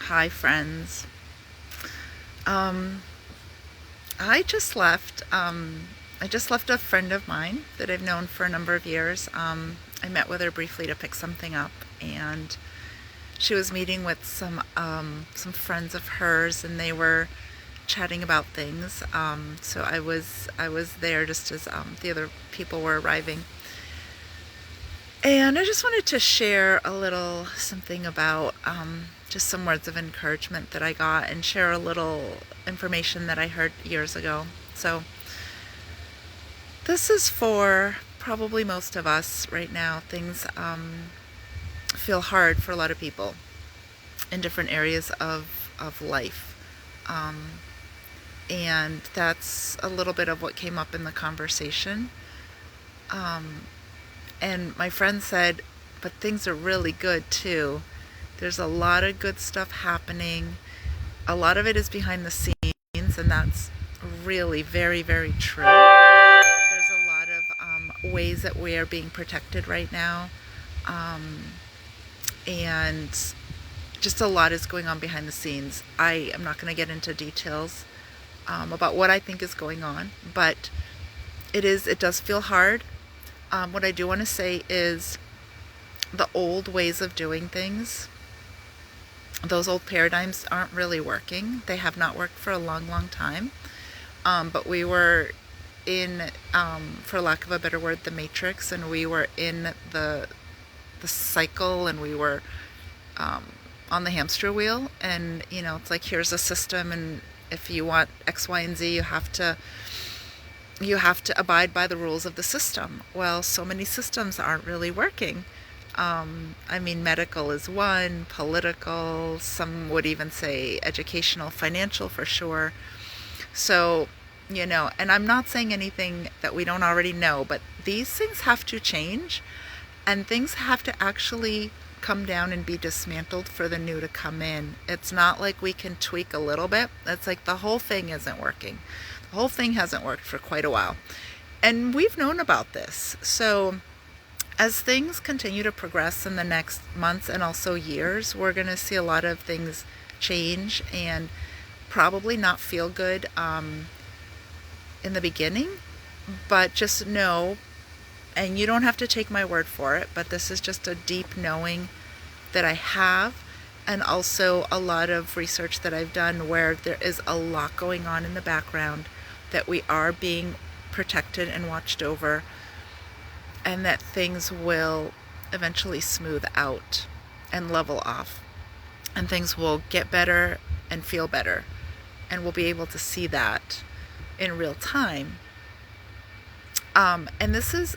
Hi, friends. Um, I just left. I just left a friend of mine that I've known for a number of years. I met with her briefly to pick something up, and she was meeting with some friends of hers, and they were chatting about things. So I was there just as the other people were arriving. And I just wanted to share a little something about just some words of encouragement that I got and share a little information that I heard years ago. So, this is for probably most of us right now. Things feel hard for a lot of people in different areas of life. Um, and that's a little bit of what came up in the conversation. Um, And my friend said, but things are really good too. There's a lot of good stuff happening. A lot of it is behind the scenes, and that's really very, very true. There's a lot of ways that we are being protected right now. Um, and just a lot is going on behind the scenes. I am not going to get into details about what I think is going on, but it does feel hard. What I do want to say is the old ways of doing things, those old paradigms aren't really working. They have not worked for a long, long time. But we were in, for lack of a better word, the matrix, and we were in the cycle, and we were on the hamster wheel. And it's like, here's a system, and if you want X, Y, and Z, you have to abide by the rules of the system. Well, so many systems aren't really working. Medical is one, political, some would even say educational, financial for sure. So, and I'm not saying anything that we don't already know, but these things have to change, and things have to actually come down and be dismantled for the new to come in. It's not like we can tweak a little bit. It's like the whole thing isn't working. The whole thing hasn't worked for quite a while. And we've known about this. So as things continue to progress in the next months and also years, we're going to see a lot of things change and probably not feel good in the beginning. But just know, and you don't have to take my word for it, but this is just a deep knowing that I have, and also a lot of research that I've done where there is a lot going on in the background, that we are being protected and watched over, and that things will eventually smooth out and level off, and things will get better and feel better, and we'll be able to see that in real time. And this is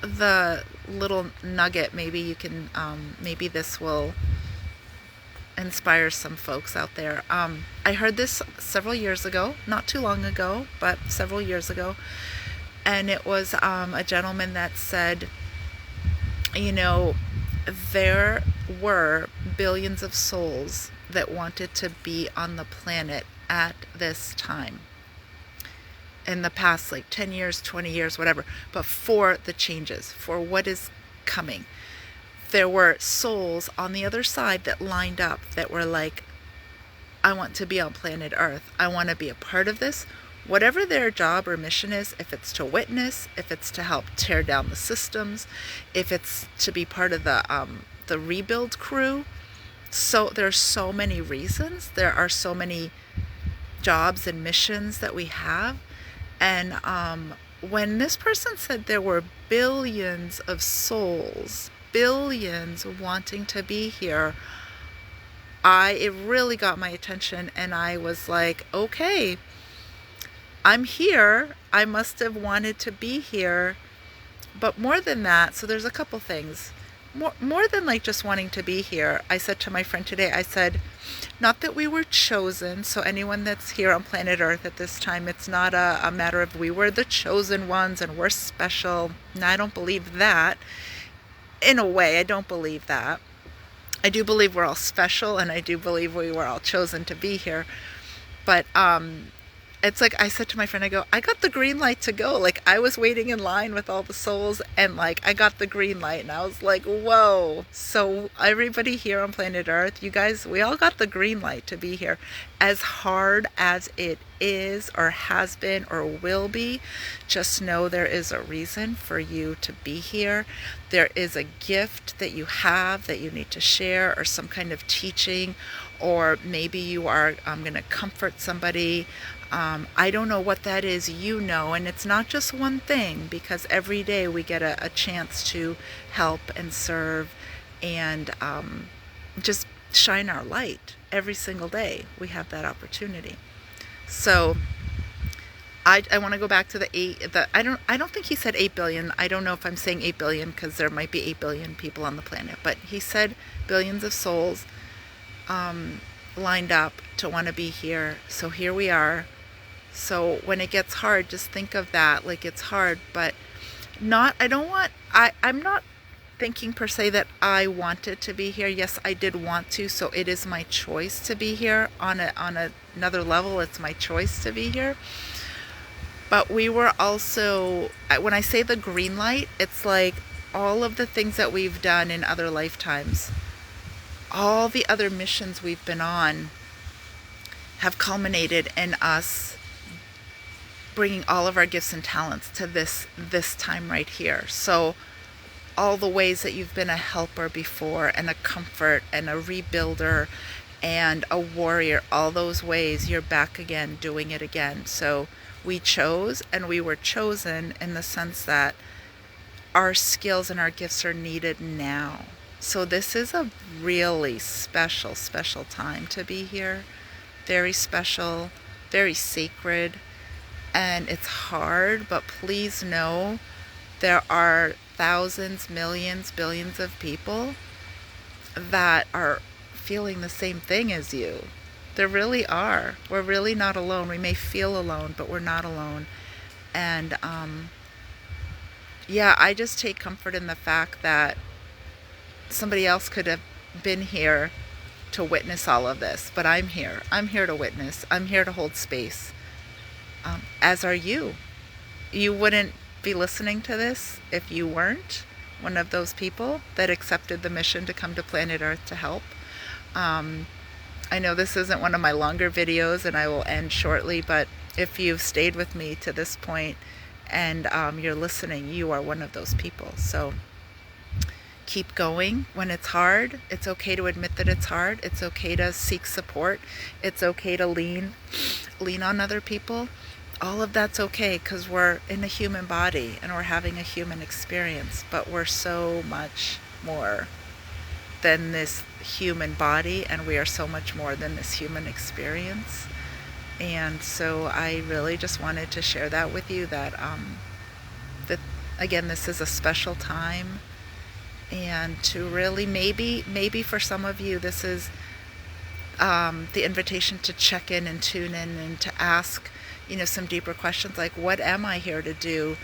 the little nugget. Maybe you can, maybe this will inspire some folks out there. I heard this several years ago, not too long ago, but several years ago, and it was a gentleman that said, there were billions of souls that wanted to be on the planet at this time, in the past, like 10 years, 20 years, whatever, but for the changes, for what is coming. There were souls on the other side that lined up, that were like, I want to be on planet Earth. I want to be a part of this. Whatever their job or mission is, if it's to witness, if it's to help tear down the systems, if it's to be part of the rebuild crew. So there's so many reasons. There are so many jobs and missions that we have. And when this person said there were billions of souls, billions wanting to be here, it really got my attention, and I was like, okay, I'm here. I must have wanted to be here. But more than that, so there's a couple things. More than like just wanting to be here, I said to my friend today, I said, not that we were chosen, so anyone that's here on planet Earth at this time, it's not a matter of we were the chosen ones and we're special. No, I don't believe that. In a way, I don't believe that. I do believe we're all special, and I do believe we were all chosen to be here. But it's like I said to my friend, I go, I got the green light to go. Like, I was waiting in line with all the souls, and like I got the green light, and I was like, whoa. So everybody here on planet Earth, you guys, we all got the green light to be here. As hard as it is or has been or will be, just know there is a reason for you to be here. There is a gift that you have that you need to share, or some kind of teaching, or maybe you are going to comfort somebody. I don't know what that is, and it's not just one thing, because every day we get a chance to help and serve and just shine our light. Every single day we have that opportunity. So I want to go back to I don't think he said 8 billion. I don't know if I'm saying 8 billion because there might be 8 billion people on the planet, but he said billions of souls lined up to want to be here. So here we are. So when it gets hard, just think of that, like it's hard, but I'm not thinking per se that I wanted to be here. Yes, I did want to, so it is my choice to be here. On another level, it's my choice to be here. But we were also, when I say the green light, it's like all of the things that we've done in other lifetimes, all the other missions we've been on have culminated in us bringing all of our gifts and talents to this time right here. So all the ways that you've been a helper before, and a comfort, and a rebuilder, and a warrior, all those ways, you're back again doing it again. So we chose, and we were chosen in the sense that our skills and our gifts are needed now. So this is a really special time to be here. Very special, very sacred, and it's hard, but please know there are thousands, millions, billions of people that are feeling the same thing as you. There really are. We're really not alone. We may feel alone, but we're not alone. And I just take comfort in the fact that somebody else could have been here to witness all of this, but I'm here. I'm here to witness. I'm here to hold space. As are you. You wouldn't be listening to this if you weren't one of those people that accepted the mission to come to planet Earth to help. I know this isn't one of my longer videos, and I will end shortly, but if you've stayed with me to this point and you're listening, you are one of those people. So keep going when it's hard. It's okay to admit that it's hard. It's okay to seek support. It's okay to lean on other people. All of that's okay, because we're in a human body and we're having a human experience, but we're so much more than this human body, and we are so much more than this human experience. And so I really just wanted to share that with you, that again, this is a special time, and to really maybe for some of you, this is the invitation to check in and tune in and to ask some deeper questions, like, what am I here to do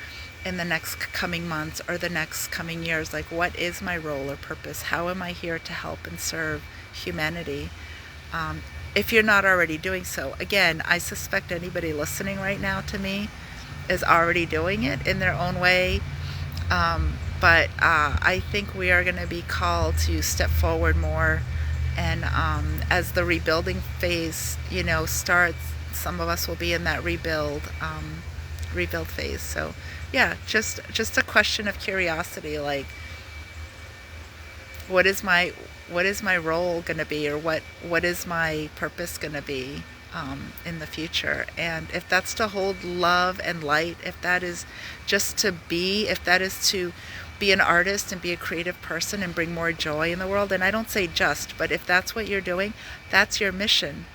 in the next coming months or the next coming years? Like, what is my role or purpose? How am I here to help and serve humanity? If you're not already doing so, again, I suspect anybody listening right now to me is already doing it in their own way. But I think we are going to be called to step forward more. And as the rebuilding phase, starts, some of us will be in that rebuild phase. So yeah, just a question of curiosity, like, what is my role going to be, or what is my purpose going to be in the future? And if that's to hold love and light, if that is just to be, if that is to be an artist and be a creative person and bring more joy in the world, and I don't say just, but if that's what you're doing, that's your mission.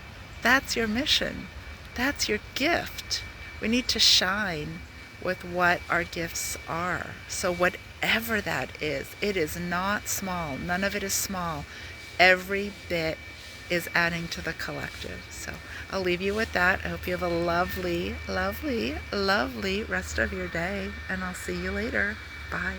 That's your mission. That's your gift. We need to shine with what our gifts are. So whatever that is, it is not small. None of it is small. Every bit is adding to the collective. So I'll leave you with that. I hope you have a lovely, lovely, lovely rest of your day, and I'll see you later. Bye.